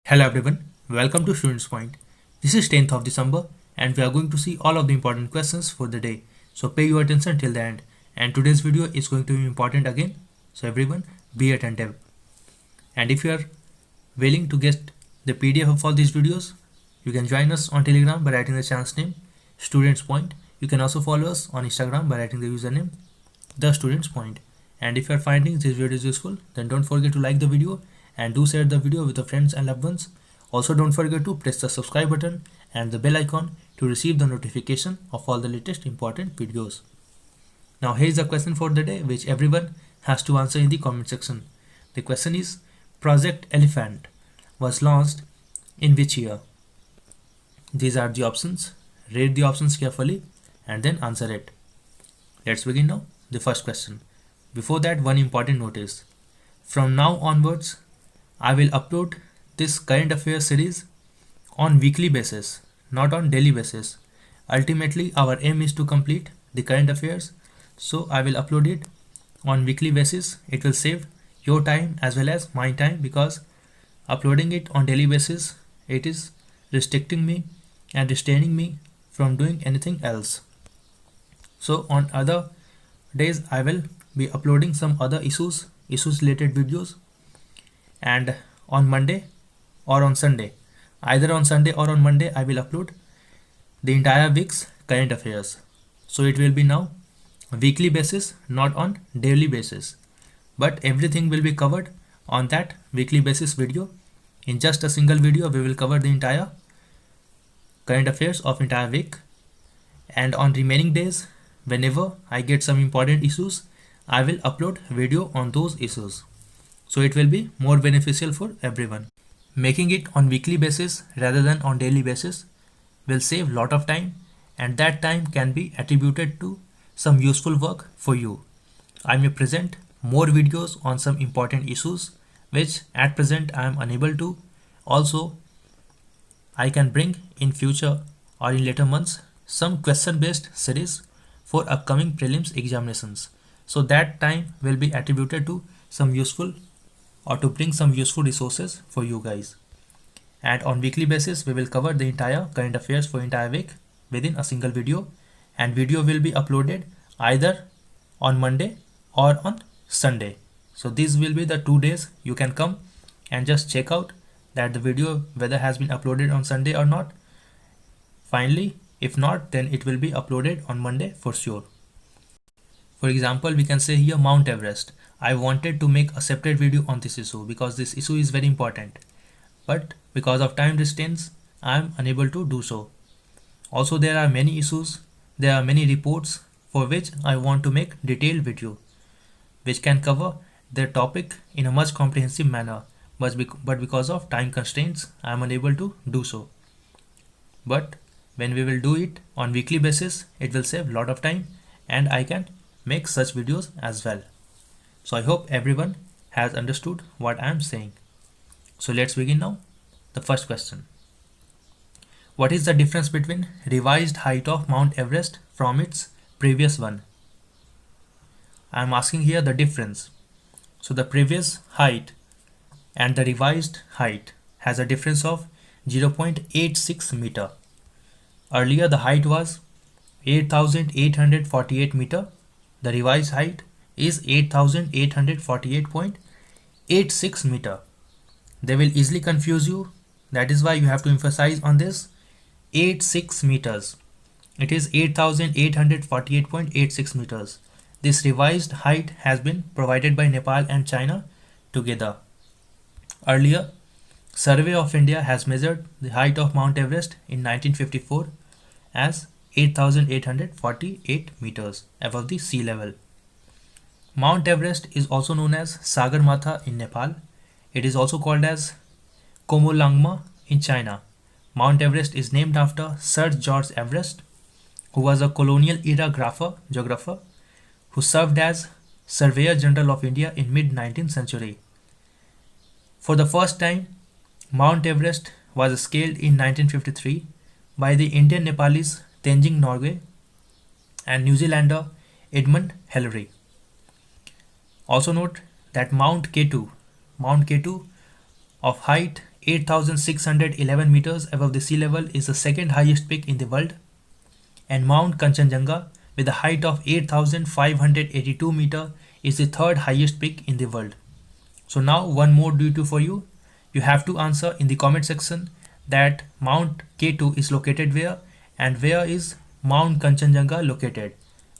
Hello everyone, welcome to Students Point. This is 10th of December and we are going to see all of the important questions for the day. So pay your attention till the end. And today's video is going to be important again. So everyone be attentive. And if you are willing to get the PDF of all these videos, you can join us on Telegram by writing the channel's name, Students Point. You can also follow us on Instagram by writing the username, The Students Point. And if you are finding this video useful, then don't forget to like the video and do share the video with your friends and loved ones. Also don't forget to press the subscribe button and the bell icon to receive the notification of all the latest important videos. Now here is the question for the day which everyone has to answer in the comment section. The question is, Project Elephant was launched in which year? These are the options. Read the options carefully and then answer it. Let's begin now. The first question. Before that, one important notice. From now onwards, I will upload this current affairs series on weekly basis, not on daily basis. Ultimately, our aim is to complete the current affairs, so I will upload it on weekly basis. It will save your time as well as my time, because uploading it on daily basis, it is restricting me and restraining me from doing anything else. So on other days, I will be uploading some other issues related videos, and on Monday or on Sunday, either on Sunday or on Monday, I will upload the entire week's current affairs. So it will be now weekly basis, not on daily basis, but everything will be covered on that weekly basis video. In just a single video, we will cover the entire current affairs of entire week, and on remaining days, whenever I get some important issues, I will upload video on those issues. So it will be more beneficial for everyone. Making it on weekly basis rather than on daily basis will save lot of time, and that time can be attributed to some useful work for you. I may present more videos on some important issues which at present I am unable to. Also, I can bring in future or in later months some question based series for upcoming prelims examinations. So that time will be attributed to some useful or to bring some useful resources for you guys. And on weekly basis, we will cover the entire current affairs for entire week within a single video, and video will be uploaded either on Monday or on Sunday. So these will be the 2 days you can come and just check out that the video whether has been uploaded on Sunday or not. Finally, if not, then it will be uploaded on Monday for sure. For example, we can say here Mount Everest. I wanted to make a separate video on this issue because this issue is very important. But because of time restraints, I am unable to do so. Also, there are many issues, there are many reports for which I want to make detailed video, which can cover their topic in a much comprehensive manner. But because of time constraints, I am unable to do so. But when we will do it on weekly basis, it will save a lot of time and I can make such videos as well. So I hope everyone has understood what I am saying. So let's begin now. The first question. What is the difference between revised height of Mount Everest from its previous one? I am asking here the difference. So the previous height and the revised height has a difference of 0.86 meter. Earlier the height was 8,848 meter. The revised height is 8,848.86 meter. They will easily confuse you. That is why you have to emphasize on this 86 meters. It is 8,848.86 meters. This revised height has been provided by Nepal and China together. Earlier, Survey of India has measured the height of Mount Everest in 1954 as 8,848 meters above the sea level. Mount Everest is also known as Sagarmatha in Nepal. It is also called as Komolangma in China. Mount Everest is named after Sir George Everest, who was a colonial era geographer who served as Surveyor General of India in mid-19th century. For the first time, Mount Everest was scaled in 1953 by the Indian Nepalese Tenzing Norgay and New Zealander Edmund Hillary. Also note that Mount K2 of height 8,611 meters above the sea level, is the second highest peak in the world, and Mount Kanchenjunga, with a height of 8,582 meters, is the third highest peak in the world. So now one more duty for you. You have to answer in the comment section that Mount K2 is located where, and where is Mount Kanchenjunga located.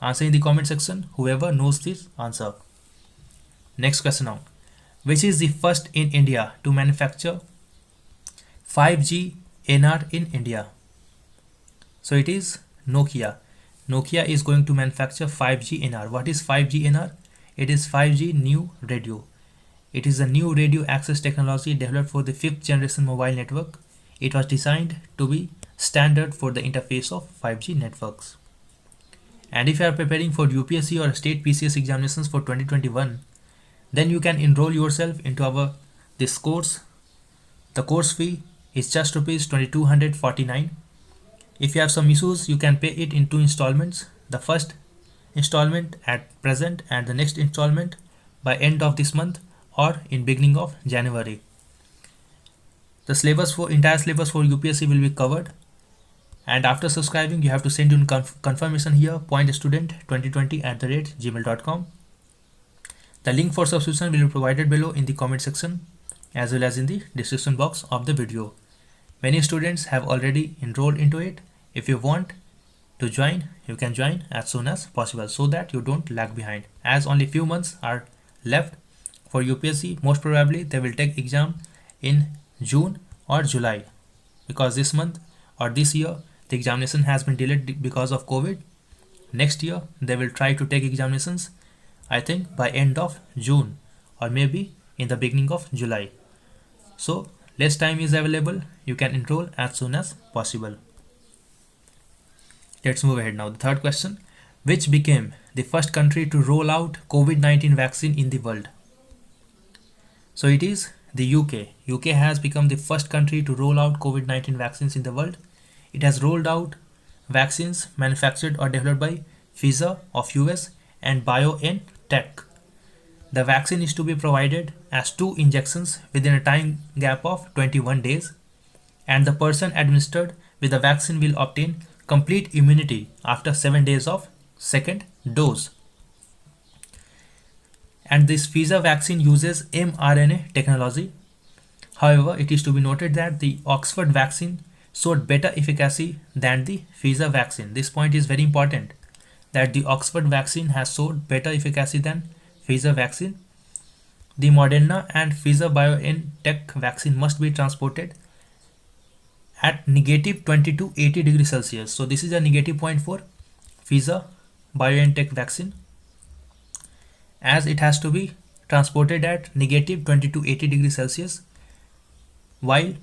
Answer in the comment section, whoever knows this answer. Next question now. Which is the first in India to manufacture 5G NR in India? So it is Nokia. Nokia is going to manufacture 5G NR. What is 5G NR? It is 5G new radio. It is a new radio access technology developed for the 5th generation mobile network. It was designed to be standard for the interface of 5G networks. And if you are preparing for UPSC or state PCS examinations for 2021, then you can enroll yourself into this course. The course fee is just rupees 2249. If you have some issues, you can pay it in 2 installments. The first installment at present and the next installment by end of this month or in beginning of January. The entire syllabus for UPSC will be covered. And after subscribing, you have to send in confirmation here, pointstudent2020@gmail.com. The link for subscription will be provided below in the comment section as well as in the description box of the video. Many students have already enrolled into it. If you want to join, you can join as soon as possible so that you don't lag behind. As only few months are left for UPSC, most probably they will take exam in June or July, because this month or this year the examination has been delayed because of COVID. Next year they will try to take examinations, I think by end of June or maybe in the beginning of July. So less time is available. You can enroll as soon as possible. Let's move ahead now. The third question. Which became the first country to roll out COVID-19 vaccine in the world? So it is the UK. UK has become the first country to roll out COVID-19 vaccines in the world. It has rolled out vaccines manufactured or developed by Pfizer of US and BioNTech. The vaccine is to be provided as 2 injections within a time gap of 21 days, and the person administered with the vaccine will obtain complete immunity after 7 days of second dose. And this Pfizer vaccine uses mRNA technology. However, it is to be noted that the Oxford vaccine showed better efficacy than the Pfizer vaccine. This point is very important, that the Oxford vaccine has showed better efficacy than Pfizer vaccine. The Moderna and Pfizer BioNTech vaccine must be transported at -20 to 80 degrees Celsius. So this is a negative point for Pfizer BioNTech vaccine, as it has to be transported at -20 to 80 degrees Celsius, while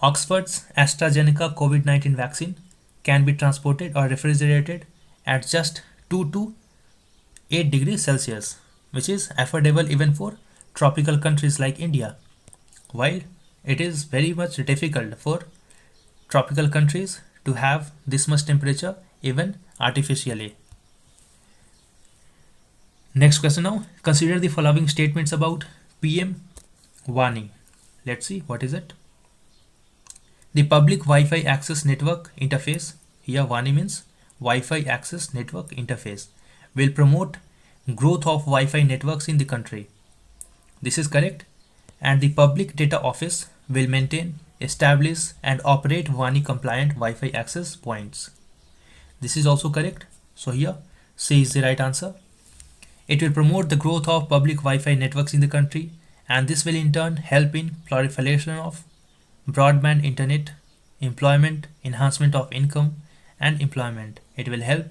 Oxford's AstraZeneca COVID-19 vaccine can be transported or refrigerated at just 2 to 8 degrees Celsius, which is affordable even for tropical countries like India, while it is very much difficult for tropical countries to have this much temperature even artificially. Next question now. Consider the following statements about PM Wani. Let's see what is it. The public Wi-Fi access network interface, here Wani means Wi-Fi access network interface, will promote growth of Wi-Fi networks in the country. This is correct. And the Public Data Office will maintain, establish and operate Wani compliant Wi-Fi access points. This is also correct. So here C is the right answer. It will promote the growth of public Wi-Fi networks in the country, and this will in turn help in proliferation of broadband internet, employment, enhancement of income and employment. It will help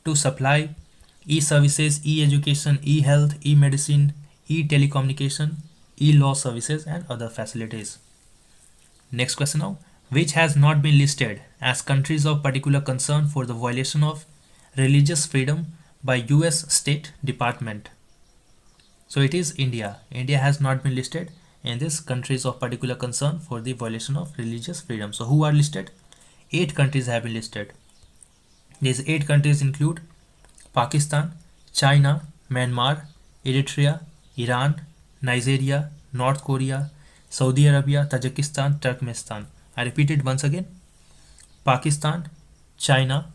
to supply e-services, e-education, e-health, e-medicine, e-telecommunication, e-law services and other facilities. Next question now. Which has not been listed as countries of particular concern for the violation of religious freedom by US State Department? So it is India. India has not been listed in this countries of particular concern for the violation of religious freedom. So who are listed? 8 countries have been listed. These 8 countries include Pakistan, China, Myanmar, Eritrea, Iran, Nigeria, North Korea, Saudi Arabia, Tajikistan, Turkmenistan. I repeat it once again. Pakistan, China,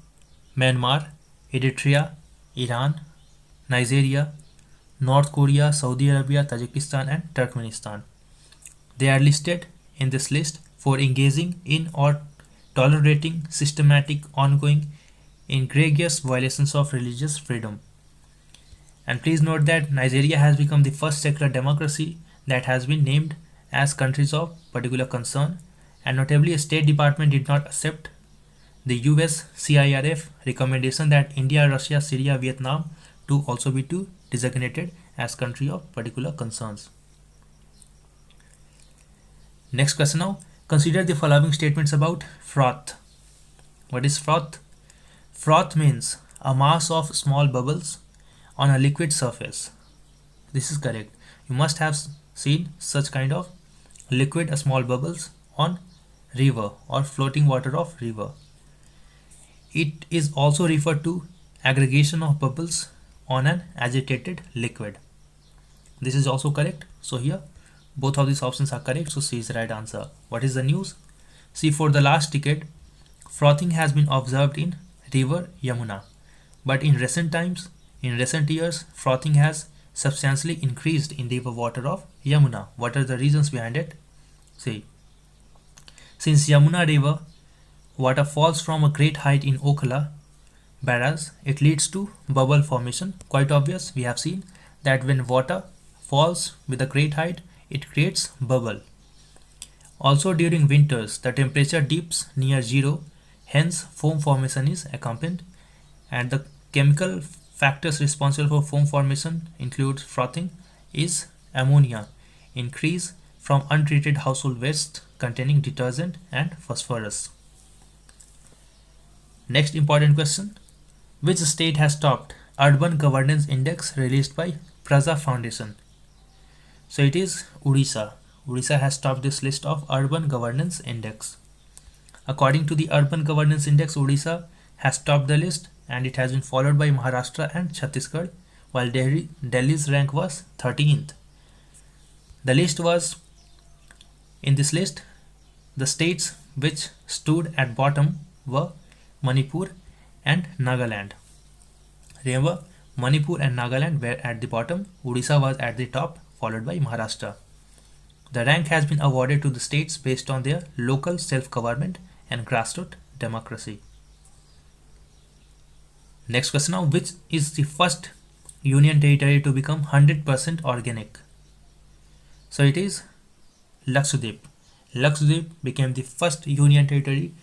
Myanmar, Eritrea, Iran, Nigeria, North Korea, Saudi Arabia, Tajikistan and Turkmenistan. They are listed in this list for engaging in or tolerating systematic, ongoing, egregious violations of religious freedom. And please note that Nigeria has become the first secular democracy that has been named as countries of particular concern, and notably, State Department did not accept the US CIRF recommendation that India, Russia, Syria, Vietnam to also be designated as country of particular concerns. Next question now. Consider the following statements about froth. What is froth? Froth means a mass of small bubbles on a liquid surface. This is correct. You must have seen such kind of liquid small bubbles on river or floating water of river. It is also referred to aggregation of bubbles on an agitated liquid. This is also correct. So here both of these options are correct. So C is the right answer. What is the news? See, for the last decade, frothing has been observed in river Yamuna. But in recent years, frothing has substantially increased in river water of Yamuna. What are the reasons behind it? See, since Yamuna river water falls from a great height in Okhala barrage, it leads to bubble formation. Quite obvious, we have seen that when water falls with a great height, it creates bubble. Also during winters, the temperature dips near zero, hence foam formation is accompanied, and the chemical factors responsible for foam formation include frothing is ammonia, increase from untreated household waste containing detergent and phosphorus. Next important question. Which state has topped Urban Governance Index released by Praja Foundation? So it is Odisha. Odisha has topped this list of Urban Governance Index. According to the Urban Governance Index, Odisha has topped the list, and it has been followed by Maharashtra and Chhattisgarh, while Delhi's rank was 13th. In this list, the states which stood at bottom were Manipur and Nagaland. Remember, Manipur and Nagaland were at the bottom, Odisha was at the top, followed by Maharashtra. The rank has been awarded to the states based on their local self-government and grassroots democracy. Next question now. Which is the first union territory to become 100% organic? So it is Lakshadweep. Lakshadweep became the first union territory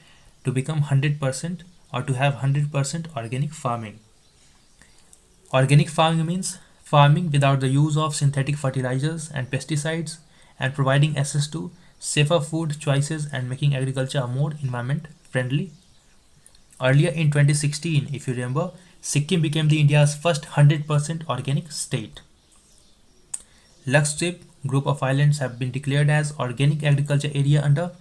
to become 100% or to have 100% organic farming. Organic farming means farming without the use of synthetic fertilizers and pesticides, and providing access to safer food choices and making agriculture more environment friendly. Earlier in 2016, if you remember, Sikkim became the India's first 100% organic state. Lakshadweep group of islands have been declared as organic agriculture area under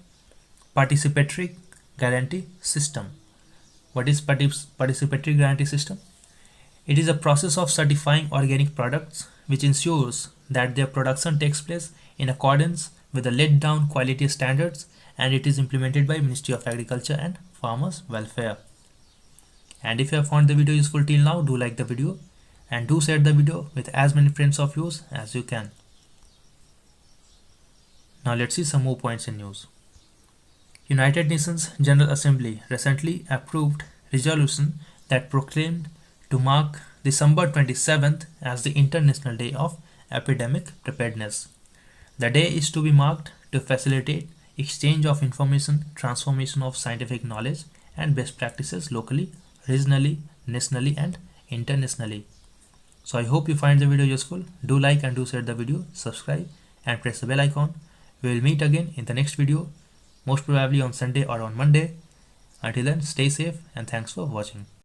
participatory guarantee system. What is participatory guarantee system? It is a process of certifying organic products which ensures that their production takes place in accordance with the laid down quality standards, and it is implemented by Ministry of Agriculture and Farmers Welfare. And if you have found the video useful till now, do like the video and do share the video with as many friends of yours as you can. Now let's see some more points in news. United Nations General Assembly recently approved resolution that proclaimed to mark December 27th as the International Day of Epidemic Preparedness. The day is to be marked to facilitate exchange of information, transformation of scientific knowledge and best practices locally, regionally, nationally and internationally. So I hope you find the video useful. Do like and do share the video, subscribe and press the bell icon. We will meet again in the next video, most probably on Sunday or on Monday. Until then, stay safe and thanks for watching.